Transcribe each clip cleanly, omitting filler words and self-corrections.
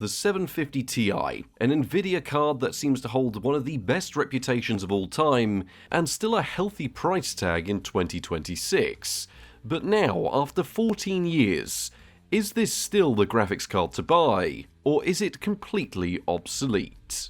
The 750 Ti, an Nvidia card that seems to hold one of the best reputations of all time, and still a healthy price tag in 2026. But now, after 14 years, is this still the graphics card to buy, or is it completely obsolete?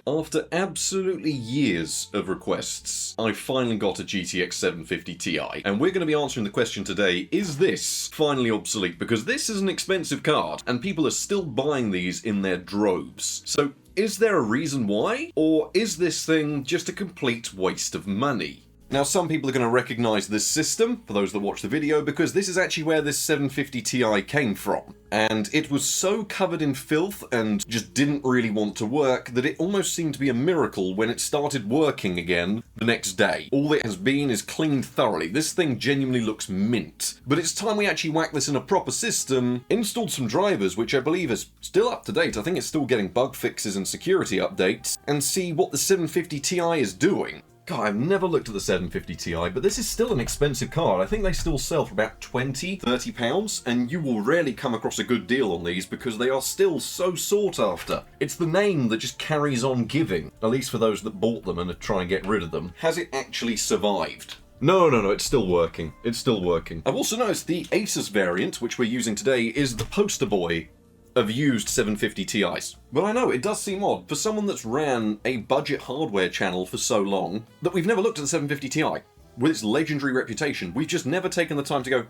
After absolutely years of requests, I finally got a GTX 750 Ti, and we're going to be answering the question today, is this finally obsolete? Because this is an expensive card, and people are still buying these in their droves. So, is there a reason why? Or is this thing just a complete waste of money? Now, some people are going to recognise this system, for those that watch the video, because this is actually where this 750 Ti came from. And it was so covered in filth and just didn't really want to work that it almost seemed to be a miracle when it started working again the next day. All it has been is cleaned thoroughly. This thing genuinely looks mint. But it's time we actually whack this in a proper system, installed some drivers, which I believe is still up to date. I think it's still getting bug fixes and security updates, and see what the 750 Ti is doing. God, I've never looked at the 750 Ti, but this is still an expensive card. I think they still sell for about £20–30, and you will rarely come across a good deal on these because they are still so sought after. It's the name that just carries on giving, at least for those that bought them and are trying to get rid of them. Has it actually survived? No, it's still working. It's still working. I've also noticed the Asus variant, which we're using today, is the poster boy of used 750 Ti's. But I know, it does seem odd for someone that's ran a budget hardware channel for so long that we've never looked at the 750 Ti. With its legendary reputation, we've just never taken the time to go,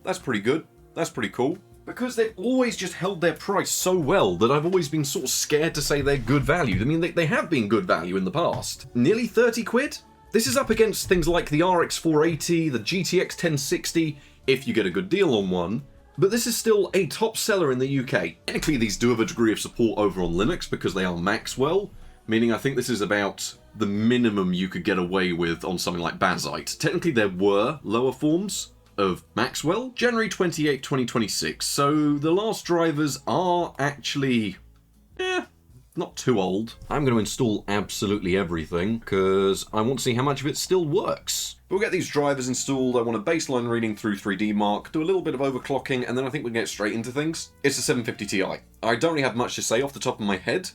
that's pretty good, that's pretty cool. Because they've always just held their price so well that I've always been sort of scared to say they're good value. I mean, they have been good value in the past. Nearly 30 quid? This is up against things like the RX 480, the GTX 1060, if you get a good deal on one. But this is still a top seller in the UK. Technically, these do have a degree of support over on Linux because they are Maxwell, meaning I think this is about the minimum you could get away with on something like Bazite. Technically, there were lower forms of Maxwell. January 28, 2026, so the last drivers are actually, not too old. I'm going to install absolutely everything because I want to see how much of it still works. We'll get these drivers installed. I want a baseline reading through 3D Mark, do a little bit of overclocking, and then I think we'll get straight into things. It's a 750 Ti. I don't really have much to say off the top of my head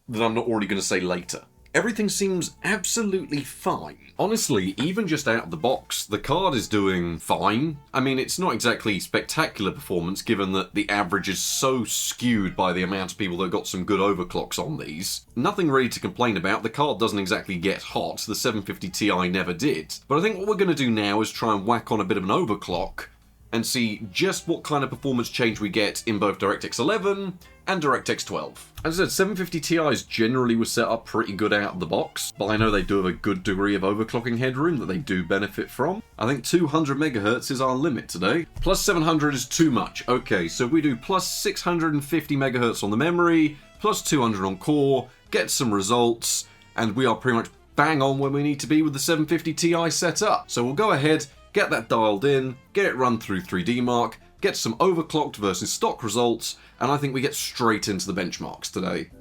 that I'm not already going to say later. Everything seems absolutely fine. Honestly, even just out of the box, the card is doing fine. I mean, it's not exactly spectacular performance given that the average is so skewed by the amount of people that got some good overclocks on these. Nothing really to complain about. The card doesn't exactly get hot. The 750 Ti never did. But I think what we're going to do now is try and whack on a bit of an overclock and see just what kind of performance change we get in both DirectX 11 and DirectX 12. As I said, 750 Ti's generally was set up pretty good out of the box, but I know they do have a good degree of overclocking headroom that they do benefit from. I think 200 MHz is our limit today. Plus 700 is too much. Okay, so we do plus 650 MHz on the memory, plus 200 on core, get some results, and we are pretty much bang on where we need to be with the 750 Ti set up. So we'll go ahead, get that dialed in, get it run through 3D Mark, get some overclocked versus stock results, and I think we get straight into the benchmarks today.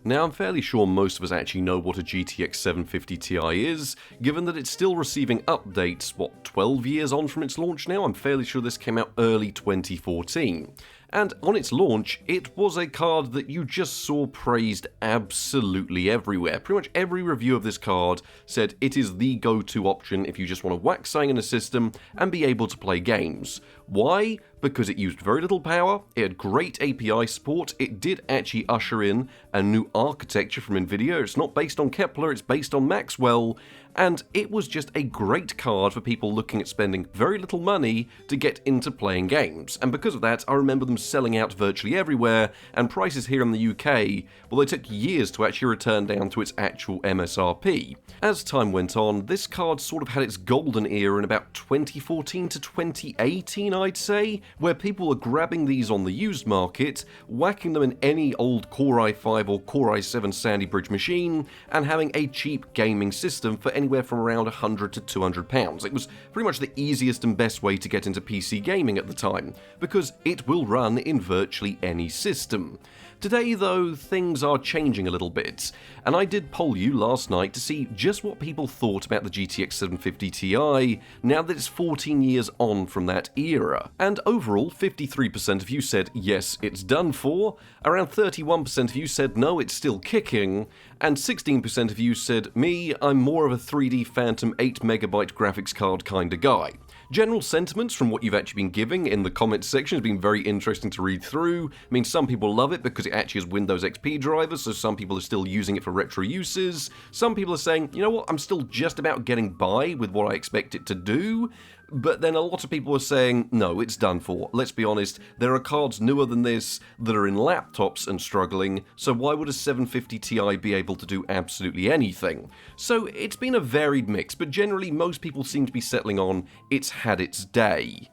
Now, I'm fairly sure most of us actually know what a GTX 750 Ti is, given that it's still receiving updates, 12 years on from its launch now? I'm fairly sure this came out early 2014. And on its launch, it was a card that you just saw praised absolutely everywhere. Pretty much every review of this card said it is the go-to option if you just want to whack something in a system and be able to play games. Why? Because it used very little power, it had great API support, it did actually usher in a new architecture from Nvidia. It's not based on Kepler, it's based on Maxwell, and it was just a great card for people looking at spending very little money to get into playing games. And because of that, I remember them selling out virtually everywhere, and prices here in the UK, well, they took years to actually return down to its actual MSRP. As time went on, this card sort of had its golden era in about 2014 to 2018, I'd say, where people were grabbing these on the used market, whacking them in any old Core i5 or Core i7 Sandy Bridge machine, and having a cheap gaming system for any anywhere from around £100 to £200. It was pretty much the easiest and best way to get into PC gaming at the time, because it will run in virtually any system. Today, though, things are changing a little bit, and I did poll you last night to see just what people thought about the GTX 750 Ti now that it's 14 years on from that era. And overall, 53% of you said yes, it's done for, around 31% of you said no, it's still kicking, and 16% of you said, me, I'm more of a 3D Phantom 8MB graphics card kinda guy. General sentiments from what you've actually been giving in the comments section has been very interesting to read through. I mean, some people love it because it actually has Windows XP drivers, so some people are still using it for retro uses. Some people are saying, you know what, I'm still just about getting by with what I expect it to do. But then a lot of people are saying, no, it's done for. Let's be honest, there are cards newer than this that are in laptops and struggling, so why would a 750 Ti be able to do absolutely anything? So it's been a varied mix, but generally most people seem to be settling on it's had its day.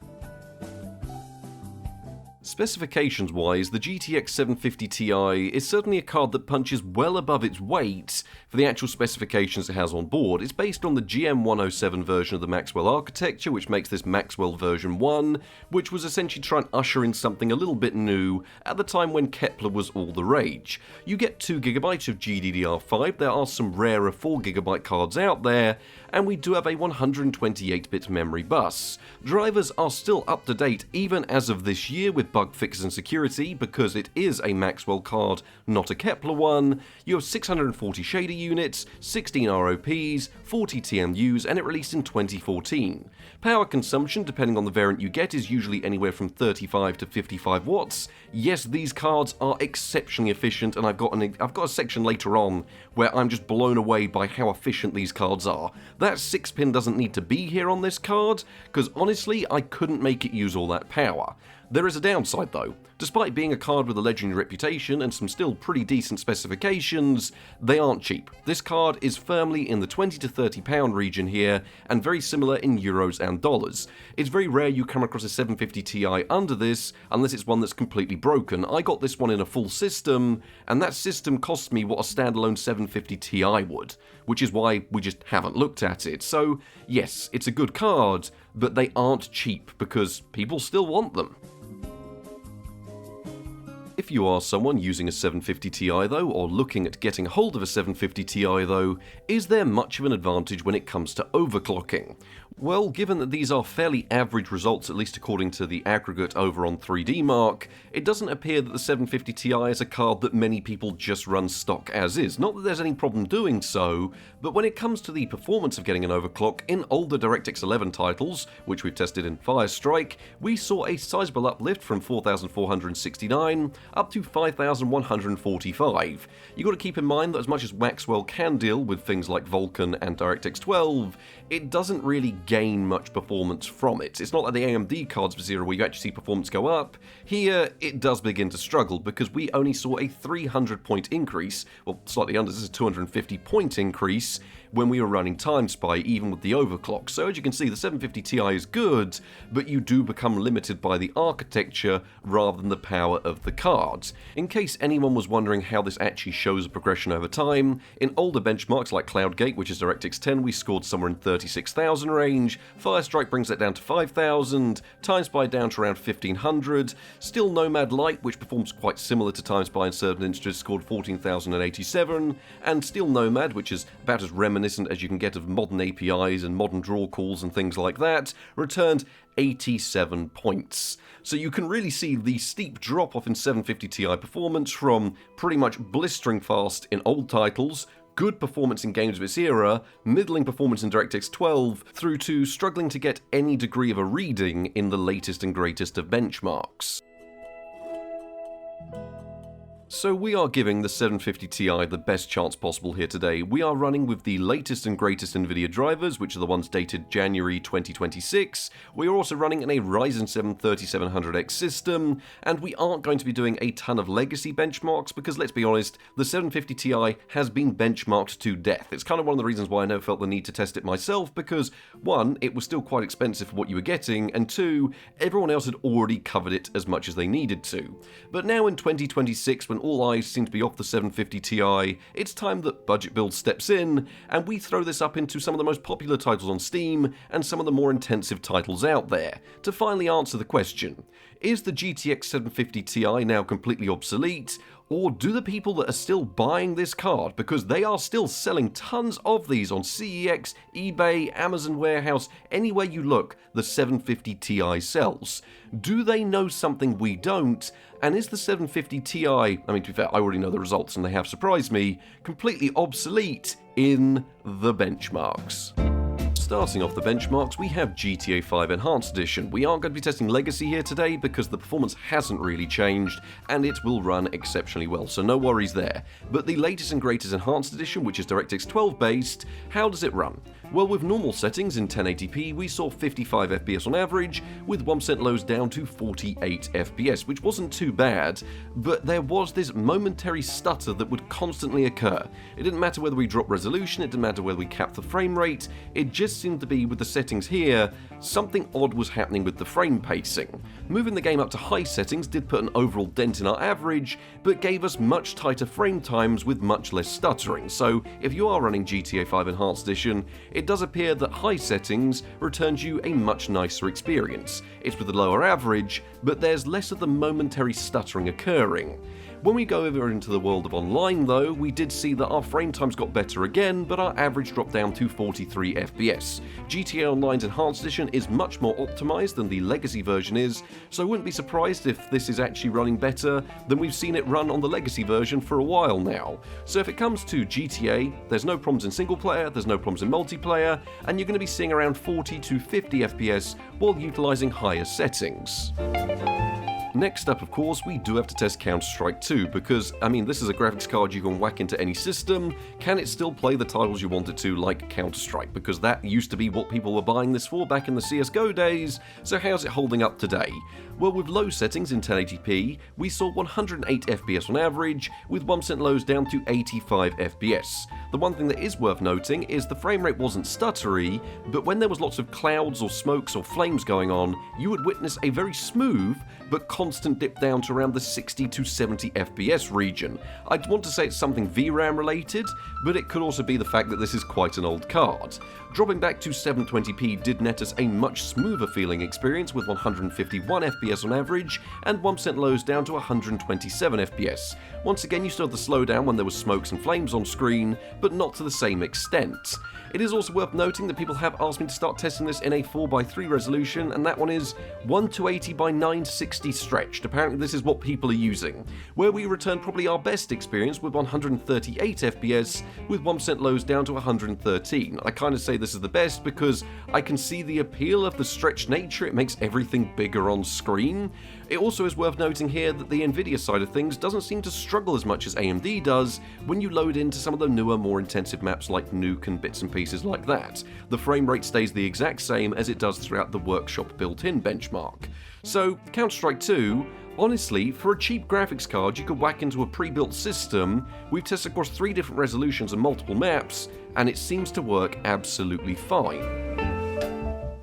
Specifications-wise, the GTX 750 Ti is certainly a card that punches well above its weight for the actual specifications it has on board. It's based on the GM107 version of the Maxwell architecture, which makes this Maxwell version 1, which was essentially trying to usher in something a little bit new at the time when Kepler was all the rage. You get 2GB of GDDR5, there are some rarer 4GB cards out there, and we do have a 128-bit memory bus. Drivers are still up to date even as of this year with bug fixes and security because it is a Maxwell card, not a Kepler one. You have 640 shader units, 16 ROPs, 40 TMUs, and it released in 2014. Power consumption, depending on the variant you get, is usually anywhere from 35 to 55 watts. Yes, these cards are exceptionally efficient, and I've got a section later on where I'm just blown away by how efficient these cards are. That 6-pin doesn't need to be here on this card, because honestly, I couldn't make it use all that power. There is a downside though. Despite being a card with a legendary reputation and some still pretty decent specifications, they aren't cheap. This card is firmly in the £20 to £30 region here, and very similar in euros and dollars. It's very rare you come across a 750 Ti under this, unless it's one that's completely broken. I got this one in a full system, and that system cost me what a standalone 750 Ti would, which is why we just haven't looked at it. So yes, it's a good card, but they aren't cheap because people still want them. If you are someone using a 750 Ti though, or looking at getting hold of a 750 Ti though, is there much of an advantage when it comes to overclocking? Well, given that these are fairly average results, at least according to the aggregate over on 3D Mark, it doesn't appear that the 750 Ti is a card that many people just run stock as is. Not that there's any problem doing so, but when it comes to the performance of getting an overclock, in older DirectX 11 titles, which we've tested in Firestrike, we saw a sizable uplift from 4,469 up to 5,145. You got to keep in mind that as much as Maxwell can deal with things like Vulkan and DirectX 12, it doesn't really gain much performance from it. It's not like the AMD cards for Zero where you actually see performance go up. Here, it does begin to struggle because we only saw a 300-point increase, well, slightly under, this is a 250-point increase, when we were running Time Spy, even with the overclock. So as you can see, the 750 Ti is good, but you do become limited by the architecture rather than the power of the cards. In case anyone was wondering how this actually shows a progression over time, in older benchmarks like Cloudgate, which is DirectX 10, we scored somewhere in 36,000 range, Firestrike brings that down to 5,000, Time Spy down to around 1,500, still Nomad Lite, which performs quite similar to Time Spy in certain instances, scored 14,087, and Steel Nomad, which is about as reminiscent as you can get of modern APIs and modern draw calls and things like that, returned 87 points. So you can really see the steep drop off in 750 Ti performance from pretty much blistering fast in old titles, good performance in games of its era, middling performance in DirectX 12, through to struggling to get any degree of a reading in the latest and greatest of benchmarks. So we are giving the 750 Ti the best chance possible here today. We are running with the latest and greatest Nvidia drivers, which are the ones dated January 2026. We are also running in a Ryzen 7 3700X system, and we aren't going to be doing a ton of legacy benchmarks because, let's be honest, the 750 Ti has been benchmarked to death. It's kind of one of the reasons why I never felt the need to test it myself because, one, it was still quite expensive for what you were getting, and two, everyone else had already covered it as much as they needed to. But now in 2026, when all eyes seem to be off the 750 Ti, it's time that Budget Build steps in, and we throw this up into some of the most popular titles on Steam, and some of the more intensive titles out there, to finally answer the question: is the GTX 750 Ti now completely obsolete, or do the people that are still buying this card, because they are still selling tons of these on CEX, eBay, Amazon Warehouse, anywhere you look, the 750 Ti sells? Do they know something we don't? And is the 750 Ti, I mean, to be fair, I already know the results and they have surprised me, completely obsolete in the benchmarks? Starting off the benchmarks, we have GTA 5 Enhanced Edition. We aren't going to be testing Legacy here today because the performance hasn't really changed and it will run exceptionally well, so no worries there. But the latest and greatest Enhanced Edition, which is DirectX 12 based, how does it run? Well, with normal settings in 1080p, we saw 55 FPS on average, with 1% lows down to 48 FPS, which wasn't too bad, but there was this momentary stutter that would constantly occur. It didn't matter whether we dropped resolution, it didn't matter whether we capped the frame rate, it just seemed to be, with the settings here, something odd was happening with the frame pacing. Moving the game up to high settings did put an overall dent in our average, but gave us much tighter frame times with much less stuttering, so if you are running GTA 5 Enhanced Edition, it does appear that high settings returns you a much nicer experience. It's with a lower average, but there's less of the momentary stuttering occurring. When we go over into the world of online though, we did see that our frame times got better again, but our average dropped down to 43 FPS. GTA Online's Enhanced Edition is much more optimised than the Legacy version is, so I wouldn't be surprised if this is actually running better than we've seen it run on the Legacy version for a while now. So if it comes to GTA, there's no problems in single player, there's no problems in multiplayer, and you're going to be seeing around 40 to 50 FPS while utilising higher settings. Next up, of course, we do have to test Counter-Strike 2, because, I mean, this is a graphics card you can whack into any system. Can it still play the titles you want it to, like Counter-Strike? Because that used to be what people were buying this for back in the CSGO days, so how's it holding up today? Well, with low settings in 1080p, we saw 108 FPS on average, with 1% lows down to 85 FPS. The one thing that is worth noting is the frame rate wasn't stuttery, but when there was lots of clouds or smokes or flames going on, you would witness a very smooth but constant dip down to around the 60 to 70 FPS region. I'd want to say it's something VRAM related, but it could also be the fact that this is quite an old card. Dropping back to 720p did net us a much smoother feeling experience with 151 FPS on average and 1% lows down to 127 FPS. Once again, you still had the slowdown when there was smokes and flames on screen, but not to the same extent. It is also worth noting that people have asked me to start testing this in a 4:3 resolution, and that one is 1280 by 960 stretched. Apparently this is what people are using, where we return probably our best experience with 138 FPS with 1% lows down to 113. I kind of say this is the best because I can see the appeal of the stretched nature, it makes everything bigger on screen. It also is worth noting here that the Nvidia side of things doesn't seem to struggle as much as AMD does when you load into some of the newer, more intensive maps like Nuke and bits and pieces like that. The frame rate stays the exact same as it does throughout the workshop built-in benchmark. So, Counter-Strike 2, honestly, for a cheap graphics card you could whack into a pre-built system, we've tested across 3 different resolutions and multiple maps, and it seems to work absolutely fine.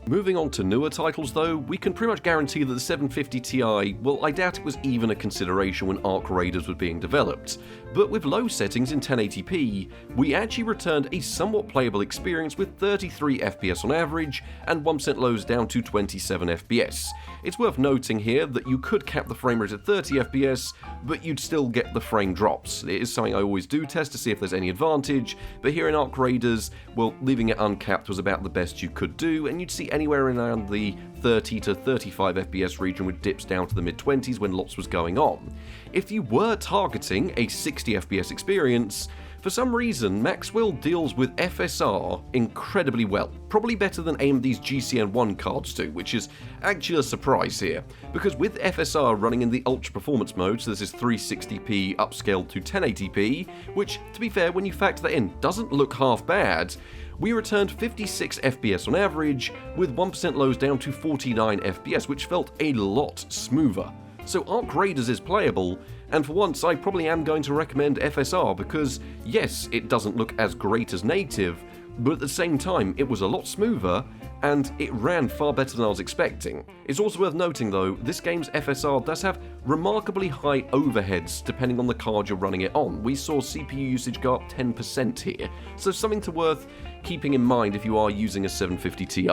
Moving on to newer titles though, we can pretty much guarantee that the 750 Ti, well, I doubt it was even a consideration when Arc Raiders was being developed, but with low settings in 1080p, we actually returned a somewhat playable experience with 33 FPS on average and 1% lows down to 27 FPS. It's worth noting here that you could cap the frame rate at 30 FPS, but you'd still get the frame drops. It is something I always do test to see if there's any advantage, but here in Arc Raiders, well, leaving it uncapped was about the best you could do, and you'd see anywhere around the 30 to 35 FPS region with dips down to the mid-20s when lots was going on. If you were targeting a 60 FPS experience, for some reason Maxwell deals with FSR incredibly well, probably better than AMD's GCN1 cards do, which is actually a surprise here, because with FSR running in the ultra performance mode, so this is 360p upscaled to 1080p, which, to be fair, when you factor that in, doesn't look half bad, we returned 56 FPS on average, with 1% lows down to 49 FPS, which felt a lot smoother. So Arc Raiders is playable, and for once I probably am going to recommend FSR because, yes, it doesn't look as great as native, but at the same time it was a lot smoother, and it ran far better than I was expecting. It's also worth noting though, this game's FSR does have remarkably high overheads depending on the card you're running it on. We saw CPU usage go up 10% here, so something worth keeping in mind if you are using a 750 Ti.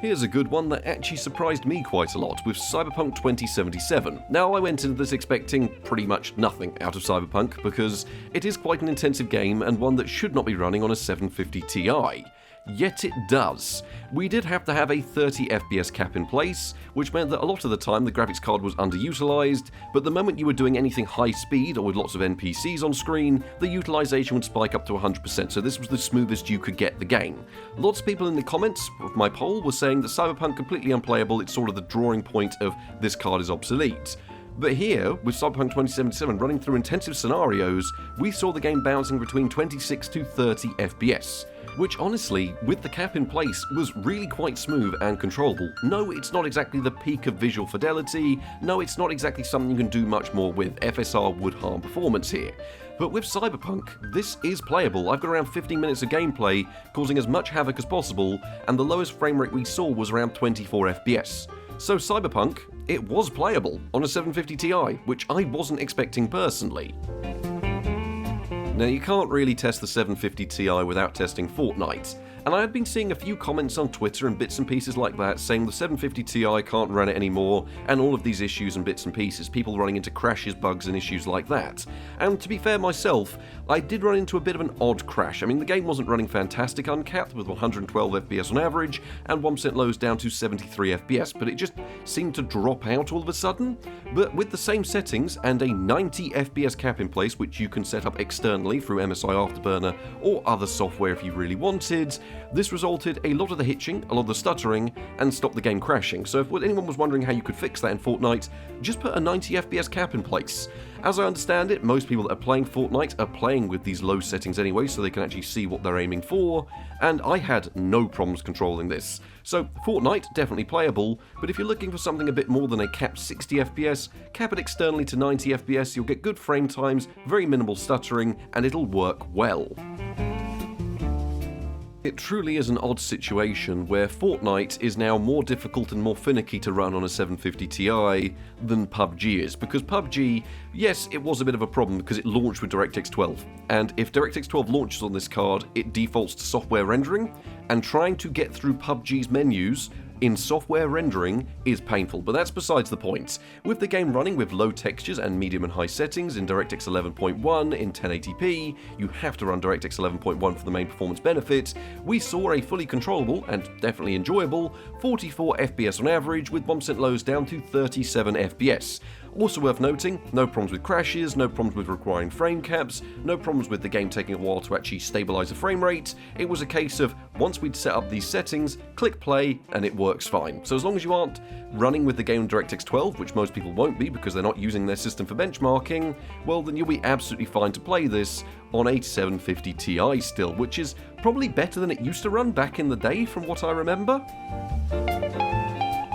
Here's a good one that actually surprised me quite a lot with Cyberpunk 2077. Now, I went into this expecting pretty much nothing out of Cyberpunk because it is quite an intensive game and one that should not be running on a 750 Ti. Yet it does. We did have to have a 30 FPS cap in place, which meant that a lot of the time the graphics card was underutilized, but the moment you were doing anything high speed or with lots of NPCs on screen, the utilization would spike up to 100%, so this was the smoothest you could get the game. Lots of people in the comments of my poll were saying that Cyberpunk completely unplayable, it's sort of the drawing point of this card is obsolete. But here, with Cyberpunk 2077 running through intensive scenarios, we saw the game bouncing between 26 to 30 FPS. Which honestly, with the cap in place, was really quite smooth and controllable. No, it's not exactly the peak of visual fidelity, no, it's not exactly something you can do much more with. FSR would harm performance here. But with Cyberpunk, this is playable. I've got around 15 minutes of gameplay, causing as much havoc as possible, and the lowest frame rate we saw was around 24 FPS. So Cyberpunk, it was playable on a 750 Ti, which I wasn't expecting personally. Now, you can't really test the 750 Ti without testing Fortnite, and I had been seeing a few comments on Twitter and bits and pieces like that saying the 750 Ti can't run it anymore, and all of these issues and bits and pieces, people running into crashes, bugs and issues like that. And to be fair myself, I did run into a bit of an odd crash. I mean, the game wasn't running fantastic uncapped with 112 FPS on average and 1% lows down to 73 FPS, but it just seemed to drop out all of a sudden. But with the same settings and a 90 FPS cap in place, which you can set up externally through MSI Afterburner or other software if you really wanted, this resulted a lot of the hitching, a lot of the stuttering, and stopped the game crashing. So if anyone was wondering how you could fix that in Fortnite, just put a 90 FPS cap in place. As I understand it, most people that are playing Fortnite are playing with these low settings anyway, so they can actually see what they're aiming for, and I had no problems controlling this. So Fortnite, definitely playable, but if you're looking for something a bit more than a capped 60 FPS, cap it externally to 90 FPS, you'll get good frame times, very minimal stuttering, and it'll work well. It truly is an odd situation where Fortnite is now more difficult and more finicky to run on a 750 Ti than PUBG is, because PUBG, yes, it was a bit of a problem because it launched with DirectX 12, and if DirectX 12 launches on this card, it defaults to software rendering, and trying to get through PUBG's menus in software rendering is painful, but that's besides the point. With the game running with low textures and medium and high settings in DirectX 11.1 in 1080p, you have to run DirectX 11.1 for the main performance benefit, we saw a fully controllable and definitely enjoyable 44 FPS on average with 1% lows down to 37 FPS. Also worth noting, no problems with crashes, no problems with requiring frame caps, no problems with the game taking a while to actually stabilize the frame rate. It was a case of, once we'd set up these settings, click play, and it works fine. So as long as you aren't running with the game on DirectX 12, which most people won't be because they're not using their system for benchmarking, well then you'll be absolutely fine to play this on a 750 Ti still, which is probably better than it used to run back in the day from what I remember.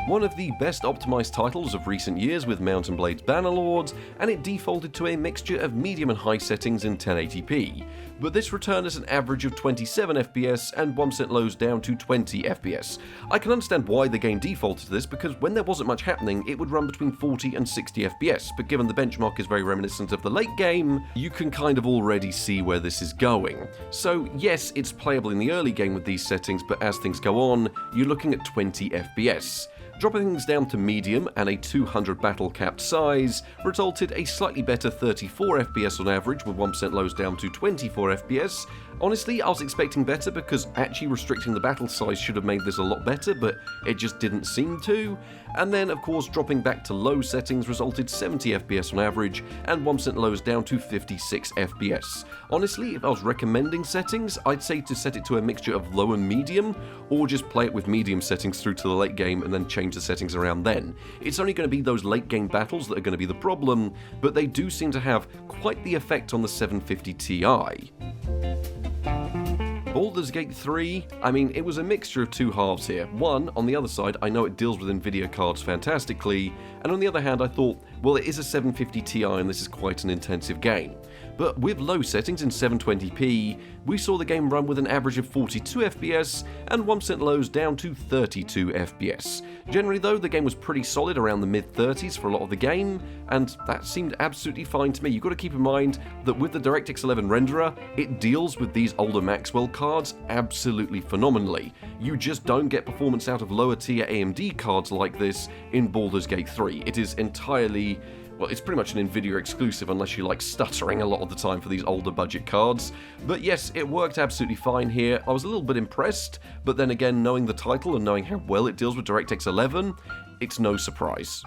One of the best optimized titles of recent years with M&B Bannerlord, and it defaulted to a mixture of medium and high settings in 1080p, but this returned as an average of 27 FPS and 1% lows down to 20 FPS. I can understand why the game defaulted to this, because when there wasn't much happening, it would run between 40 and 60 FPS, but given the benchmark is very reminiscent of the late game, you can kind of already see where this is going. So yes, it's playable in the early game with these settings, but as things go on, you're looking at 20 FPS. Dropping things down to medium and a 200 battle capped size resulted a slightly better 34 FPS on average with 1% lows down to 24 FPS. Honestly, I was expecting better because actually restricting the battle size should have made this a lot better, but it just didn't seem to. And then, of course, dropping back to low settings resulted 70 FPS on average and 1% lows down to 56 FPS. Honestly, if I was recommending settings, I'd say to set it to a mixture of low and medium, or just play it with medium settings through to the late game and then change the settings around then. It's only going to be those late game battles that are going to be the problem, but they do seem to have quite the effect on the 750 Ti. Baldur's Gate 3, I mean, it was a mixture of two halves here. One, on the other side, I know it deals with Nvidia cards fantastically, and on the other hand, I thought Well, it is a 750 Ti and this is quite an intensive game. But with low settings in 720p, we saw the game run with an average of 42 FPS and 1% lows down to 32 FPS. Generally though, the game was pretty solid around the mid-30s for a lot of the game, and that seemed absolutely fine to me. You've got to keep in mind that with the DirectX 11 renderer, it deals with these older Maxwell cards absolutely phenomenally. You just don't get performance out of lower tier AMD cards like this in Baldur's Gate 3. It is entirely... well, it's pretty much an Nvidia exclusive unless you like stuttering a lot of the time for these older budget cards. But yes, it worked absolutely fine here. I was a little bit impressed, but then again, knowing the title and knowing how well it deals with DirectX 11, it's no surprise.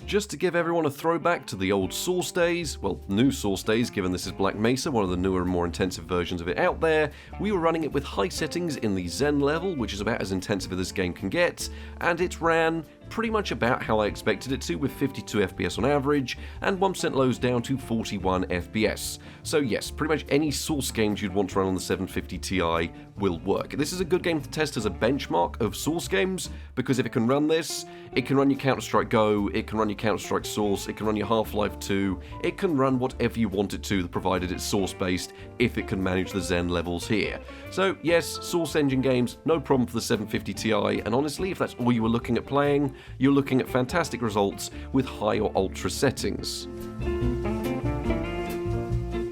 Just to give everyone a throwback to the old Source days, well, new Source days given this is Black Mesa, one of the newer and more intensive versions of it out there, we were running it with high settings in the Zen level, which is about as intensive as this game can get, and it ran pretty much about how I expected it to, with 52 FPS on average and 1% lows down to 41 FPS. So yes, pretty much any Source games you'd want to run on the 750 Ti will work. This is a good game to test as a benchmark of Source games, because if it can run this, it can run your Counter-Strike Go, it can run your Counter-Strike Source, it can run your Half-Life 2, it can run whatever you want it to, provided it's Source-based, if it can manage the Zen levels here. So yes, Source engine games, no problem for the 750 Ti, and honestly, if that's all you were looking at playing, you're looking at fantastic results with high or ultra settings.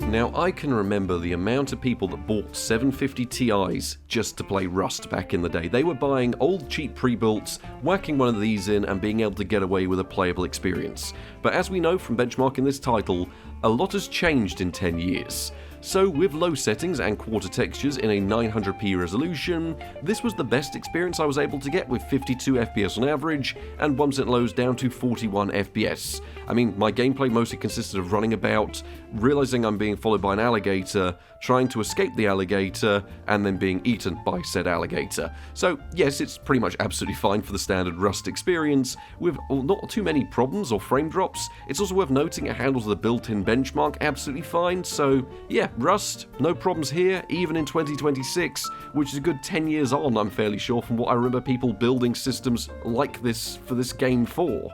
Now, I can remember the amount of people that bought 750 Ti's just to play Rust back in the day. They were buying old cheap pre-builts, whacking one of these in and being able to get away with a playable experience. But as we know from benchmarking this title, a lot has changed in 10 years. So with low settings and quarter textures in a 900p resolution, this was the best experience I was able to get with 52 FPS on average and 1% lows down to 41 FPS. I mean, my gameplay mostly consisted of running about, realizing I'm being followed by an alligator, trying to escape the alligator, and then being eaten by said alligator. So yes, it's pretty much absolutely fine for the standard Rust experience, with not too many problems or frame drops. It's also worth noting it handles the built-in benchmark absolutely fine, so yeah, Rust, no problems here, even in 2026, which is a good 10 years on, I'm fairly sure, from what I remember people building systems like this for this game for.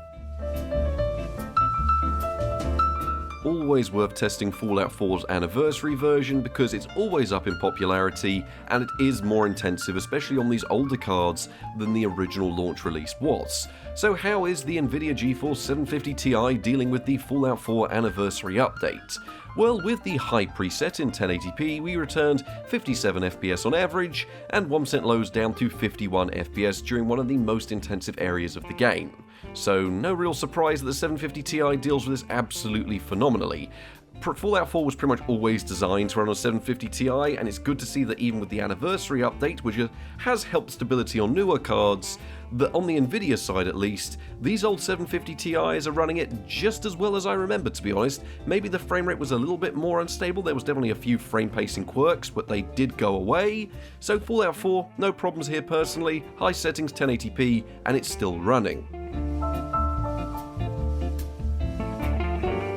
Always worth testing Fallout 4's anniversary version because it's always up in popularity and it is more intensive, especially on these older cards, than the original launch release was. So how is the Nvidia Geforce 750 Ti dealing with the Fallout 4 anniversary update? Well, with the high preset in 1080p, we returned 57 FPS on average and 1% lows down to 51 FPS during one of the most intensive areas of the game. So no real surprise that the 750 Ti deals with this absolutely phenomenally. Fallout 4 was pretty much always designed to run on 750 Ti, and it's good to see that even with the anniversary update, which has helped stability on newer cards, that on the Nvidia side at least, these old 750 Ti's are running it just as well as I remember, to be honest. Maybe the frame rate was a little bit more unstable, there was definitely a few frame pacing quirks, but they did go away. So Fallout 4, no problems here personally, high settings 1080p, and it's still running.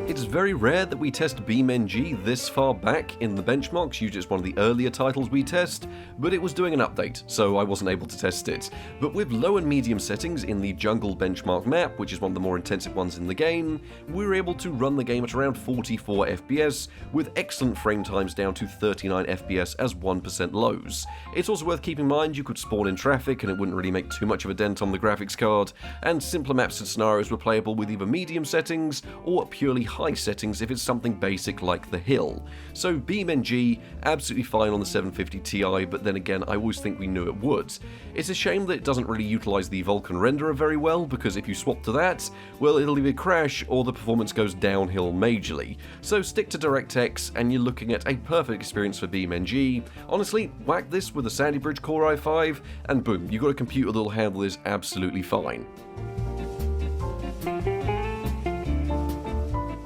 It's very rare that we test BeamNG this far back in the benchmarks, usually it's one of the earlier titles we test, but it was doing an update, so I wasn't able to test it. But with low and medium settings in the jungle benchmark map, which is one of the more intensive ones in the game, we were able to run the game at around 44 FPS, with excellent frame times down to 39 FPS as 1% lows. It's also worth keeping in mind you could spawn in traffic and it wouldn't really make too much of a dent on the graphics card, and simpler maps and scenarios were playable with either medium settings or purely high settings if it's something basic like the hill. So BeamNG, absolutely fine on the 750 Ti, but then again I always think we knew it would. It's a shame that it doesn't really utilise the Vulkan renderer very well, because if you swap to that, well, it'll either crash or the performance goes downhill majorly. So stick to DirectX and you're looking at a perfect experience for BeamNG. Honestly, whack this with a Sandy Bridge Core i5 and boom, you've got a computer that'll handle this absolutely fine.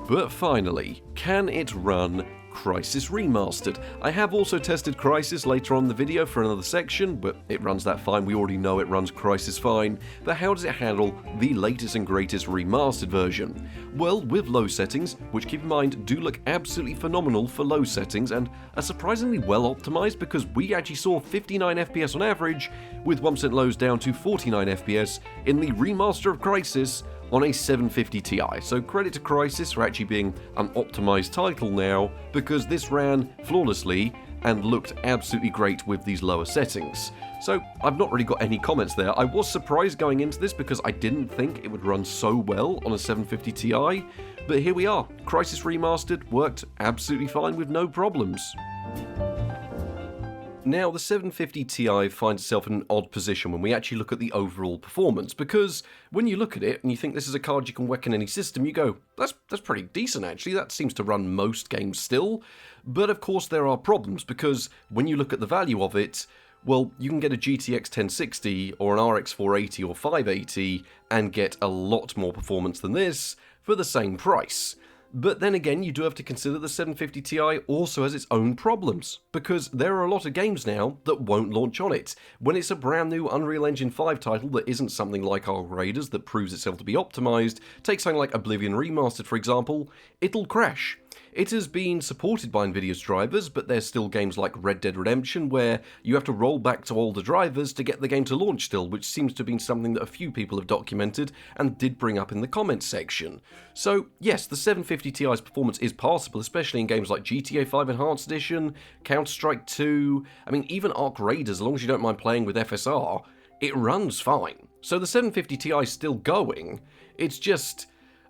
But finally, can it run Crysis Remastered? I have also tested Crysis later on in the video for another section, but it runs that fine, we already know it runs Crysis fine, but how does it handle the latest and greatest remastered version? Well, with low settings, which keep in mind do look absolutely phenomenal for low settings and are surprisingly well optimized, because we actually saw 59 FPS on average, with 1% lows down to 49 FPS in the remaster of Crysis on a 750 Ti, so credit to Crysis for actually being an optimized title now, because this ran flawlessly and looked absolutely great with these lower settings. So I've not really got any comments there. I was surprised going into this because I didn't think it would run so well on a 750 Ti, but here we are. Crysis Remastered worked absolutely fine with no problems. Now, the 750 Ti finds itself in an odd position when we actually look at the overall performance, because when you look at it and you think this is a card you can whack in any system, you go, that's pretty decent actually, that seems to run most games still. But of course there are problems, because when you look at the value of it, well, you can get a GTX 1060 or an RX 480 or 580 and get a lot more performance than this for the same price. But then again, you do have to consider the 750 Ti also has its own problems, because there are a lot of games now that won't launch on it. When it's a brand new Unreal Engine 5 title that isn't something like Arc Raiders that proves itself to be optimized, take something like Oblivion Remastered for example, it'll crash. It has been supported by Nvidia's drivers, but there's still games like Red Dead Redemption where you have to roll back to older drivers to get the game to launch still, which seems to have been something that a few people have documented and did bring up in the comments section. So yes, the 750 Ti's performance is passable, especially in games like GTA 5 Enhanced Edition, Counter-Strike 2, I mean even Arc Raiders, as long as you don't mind playing with FSR, it runs fine. So the 750 Ti is still going, it's just,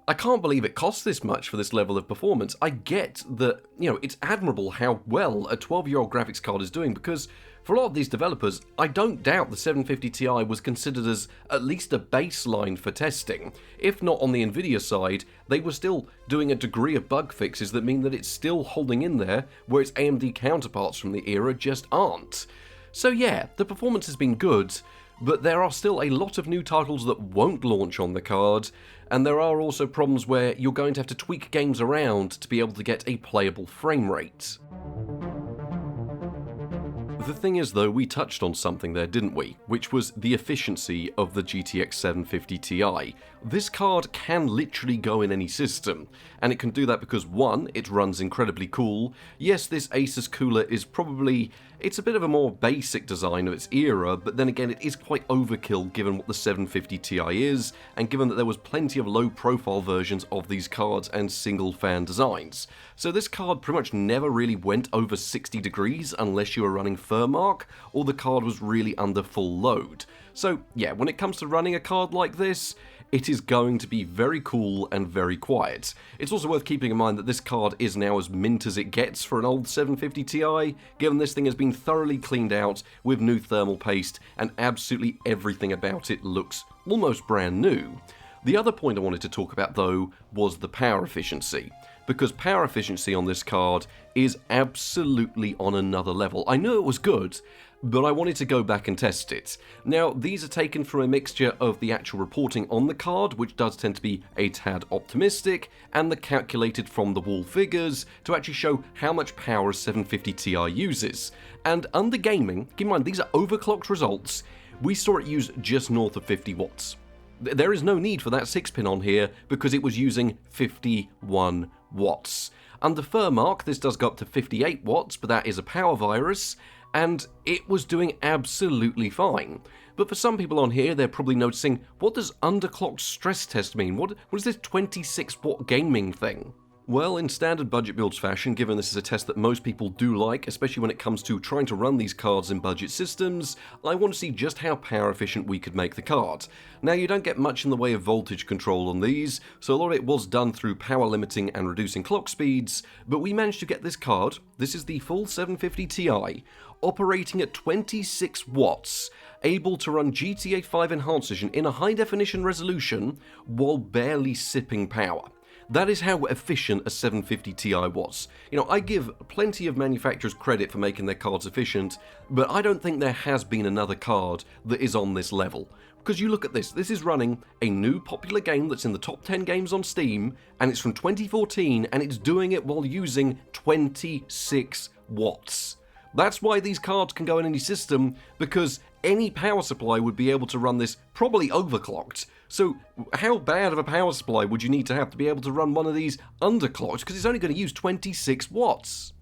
I can't believe it costs this much for this level of performance. I get that, it's admirable how well a 12-year-old graphics card is doing, because for a lot of these developers, I don't doubt the 750 Ti was considered as at least a baseline for testing. If not on the Nvidia side, they were still doing a degree of bug fixes that mean that it's still holding in there, where its AMD counterparts from the era just aren't. So yeah, the performance has been good, but there are still a lot of new titles that won't launch on the card, and there are also problems where you're going to have to tweak games around to be able to get a playable frame rate. The thing is though, we touched on something there, didn't we? Which was the efficiency of the GTX 750 Ti. This card can literally go in any system, and it can do that because one, it runs incredibly cool. Yes, this Asus cooler is probably, it's a bit of a more basic design of its era, but then again it is quite overkill given what the 750 Ti is, and given that there was plenty of low profile versions of these cards and single fan designs. So this card pretty much never really went over 60 degrees unless you were running Furmark, or the card was really under full load. So yeah, when it comes to running a card like this, it is going to be very cool and very quiet. It's also worth keeping in mind that this card is now as mint as it gets for an old 750 Ti, given this thing has been thoroughly cleaned out with new thermal paste and absolutely everything about it looks almost brand new. The other point I wanted to talk about though was the power efficiency, because power efficiency on this card is absolutely on another level. I knew it was good, but I wanted to go back and test it. Now, these are taken from a mixture of the actual reporting on the card, which does tend to be a tad optimistic, and the calculated from the wall figures to actually show how much power a 750 Ti uses. And under gaming, keep in mind these are overclocked results, we saw it use just north of 50 watts. There is no need for that 6-pin on here because it was using 51 watts. Under Furmark, this does go up to 58 watts, but that is a power virus, and it was doing absolutely fine. But for some people on here, they're probably noticing, what does underclocked stress test mean? What is this 26 watt gaming thing? Well, in standard budget builds fashion, given this is a test that most people do like, especially when it comes to trying to run these cards in budget systems, I want to see just how power efficient we could make the card. Now, you don't get much in the way of voltage control on these, so a lot of it was done through power limiting and reducing clock speeds, but we managed to get this card, this is the full 750 Ti, operating at 26 watts, able to run GTA 5 Enhanced Edition in a high definition resolution while barely sipping power. That is how efficient a 750 Ti was. I give plenty of manufacturers credit for making their cards efficient, but I don't think there has been another card that is on this level. Because you look at this is running a new popular game that's in the top 10 games on Steam, and it's from 2014, and it's doing it while using 26 watts. That's why these cards can go in any system, because any power supply would be able to run this probably overclocked. So how bad of a power supply would you need to have to be able to run one of these underclocked, because it's only going to use 26 watts?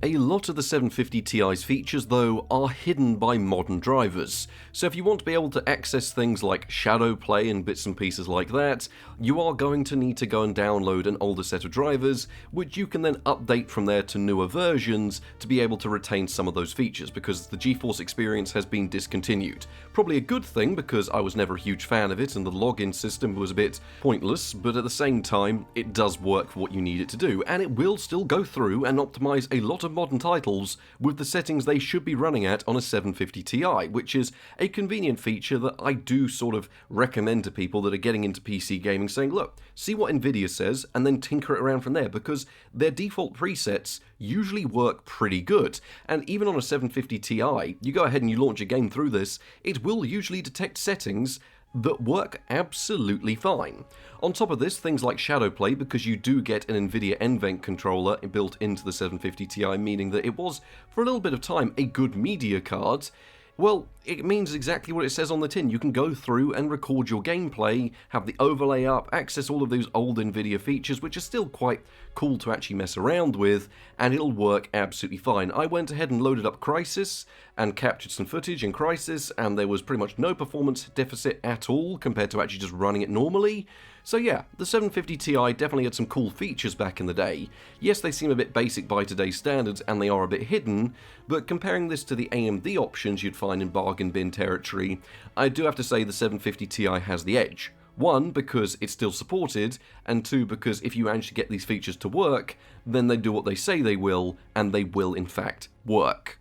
A lot of the 750 Ti's features, though, are hidden by modern drivers, so if you want to be able to access things like Shadowplay and bits and pieces like that, you are going to need to go and download an older set of drivers, which you can then update from there to newer versions to be able to retain some of those features, because the GeForce experience has been discontinued. Probably a good thing, because I was never a huge fan of it and the login system was a bit pointless, but at the same time, it does work for what you need it to do, and it will still go through and optimize a lot of modern titles with the settings they should be running at on a 750 Ti, which is a convenient feature that I do sort of recommend to people that are getting into PC gaming, saying, look, see what Nvidia says and then tinker it around from there, because their default presets usually work pretty good. And even on a 750 Ti, you go ahead and you launch a game through this, it will usually detect settings that work absolutely fine. On top of this, things like Shadowplay, because you do get an Nvidia NVENC controller built into the 750 Ti, meaning that it was, for a little bit of time, a good media card. Well, it means exactly what it says on the tin. You can go through and record your gameplay, have the overlay up, access all of those old Nvidia features, which are still quite cool to actually mess around with, and it'll work absolutely fine. I went ahead and loaded up Crysis and captured some footage in Crysis, and there was pretty much no performance deficit at all compared to actually just running it normally. So yeah, the 750 Ti definitely had some cool features back in the day. Yes, they seem a bit basic by today's standards, and they are a bit hidden, but comparing this to the AMD options you'd find in bargain bin territory, I do have to say the 750 Ti has the edge. One, because it's still supported, and two, because if you manage to get these features to work, then they do what they say they will, and they will in fact work.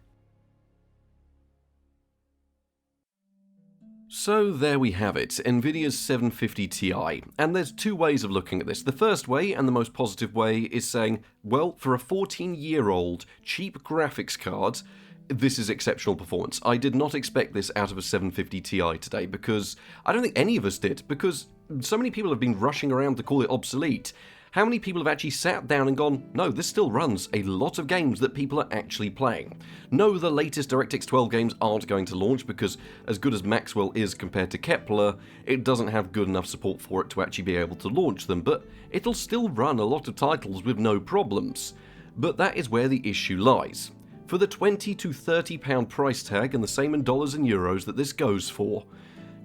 So there we have it, Nvidia's 750 Ti, and there's two ways of looking at this. The first way, and the most positive way, is saying, well, for a 14-year-old cheap graphics card, this is exceptional performance. I did not expect this out of a 750 Ti today, because I don't think any of us did, because so many people have been rushing around to call it obsolete. How many people have actually sat down and gone, no, this still runs a lot of games that people are actually playing? No, the latest DirectX 12 games aren't going to launch, because as good as Maxwell is compared to Kepler, it doesn't have good enough support for it to actually be able to launch them, but it'll still run a lot of titles with no problems. But that is where the issue lies. For the £20 to £30 price tag, and the same in dollars and euros that this goes for,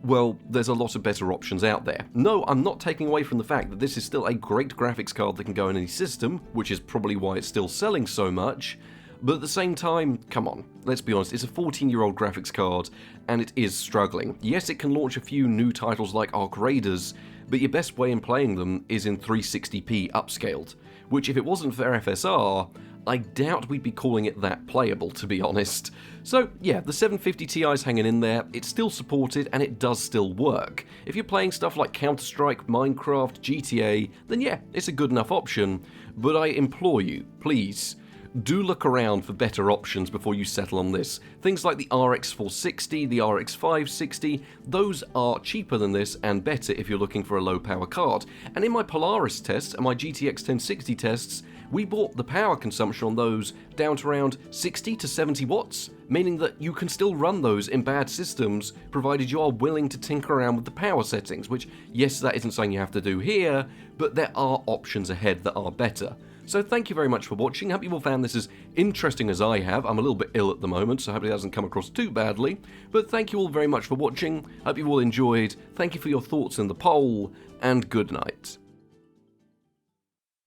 well, there's a lot of better options out there. No, I'm not taking away from the fact that this is still a great graphics card that can go in any system, which is probably why it's still selling so much, but at the same time, come on, let's be honest, it's a 14-year-old graphics card, and it is struggling. Yes, it can launch a few new titles like Arc Raiders, but your best way in playing them is in 360p upscaled, which if it wasn't for FSR, I doubt we'd be calling it that playable, to be honest. So yeah, the 750 Ti's hanging in there, it's still supported, and it does still work. If you're playing stuff like Counter-Strike, Minecraft, GTA, then yeah, it's a good enough option, but I implore you, please, do look around for better options before you settle on this. Things like the RX 460, the RX 560, those are cheaper than this and better if you're looking for a low power card. And in my Polaris tests and my GTX 1060 tests, we brought the power consumption on those down to around 60 to 70 watts, meaning that you can still run those in bad systems provided you are willing to tinker around with the power settings, which, yes, that isn't something you have to do here, but there are options ahead that are better. So thank you very much for watching. Hope you all found this as interesting as I have. I'm a little bit ill at the moment, so hopefully it doesn't come across too badly. But thank you all very much for watching. Hope you all enjoyed. Thank you for your thoughts in the poll, and good night.